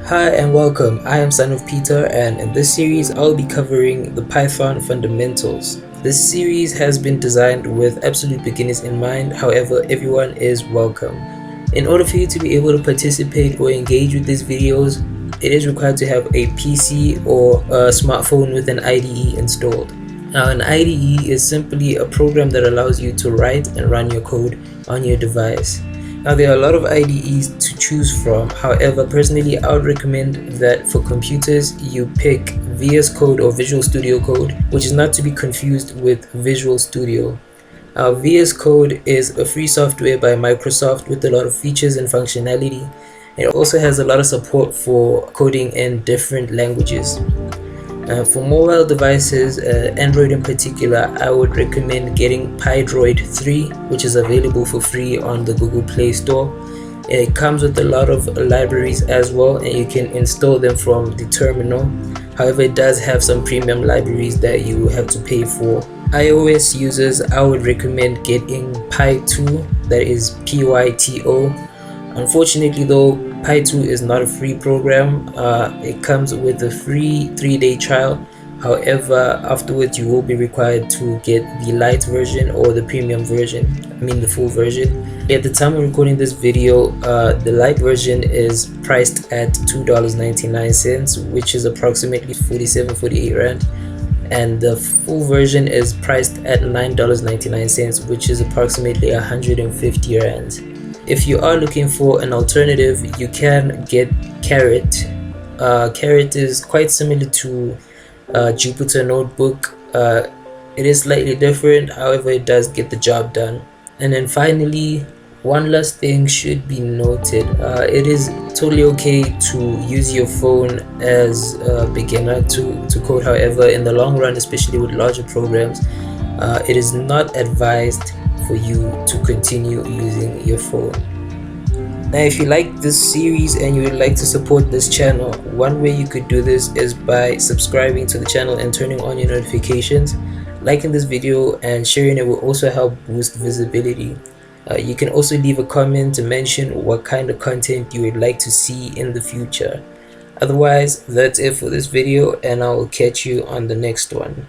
Hi and welcome, I am sonofpeter, and in this series I'll be covering the Python fundamentals. This series has been designed with absolute beginners in mind, however everyone is welcome. In order for you to be able to participate or engage with these videos, it is required to have a PC or a smartphone with an IDE installed. Now an IDE is simply a program that allows you to write and run your code on your device. Now there are a lot of IDEs to choose from, however personally I would recommend that for computers you pick VS Code or Visual Studio Code, which is not to be confused with Visual Studio. Now VS Code is a free software by Microsoft with a lot of features and functionality. It also has a lot of support for coding in different languages. For mobile devices, Android in particular, I would recommend getting Pydroid 3, which is available for free on the Google Play Store. It comes with a lot of libraries as well, and you can install them from the terminal. However, it does have some premium libraries that you have to pay for. iOS users, I would recommend getting Py2, that is Pyto. Unfortunately though, Py2 is not a free program. It comes with a free 3-day trial. However, afterwards you will be required to get the light version or the premium version, the full version. At the time of recording this video, the light version is priced at $2.99, which is approximately 47-48 rand, and the full version is priced at $9.99, which is approximately 150 rand. If you are looking for an alternative, you can get Carrot. Carrot is quite similar to Jupyter Notebook. It is slightly different, however it does get the job done. And then finally, one last thing should be noted. It is totally okay to use your phone as a beginner to code. However, in the long run, especially with larger programs, it is not advised for you to continue using your phone. Now if you like this series and you would like to support this channel, one way you could do this is by subscribing to the channel and turning on your notifications. Liking this video and sharing it will also help boost visibility. You can also leave a comment to mention what kind of content you would like to see in the future. Otherwise, that's it for this video, and I will catch you on the next one.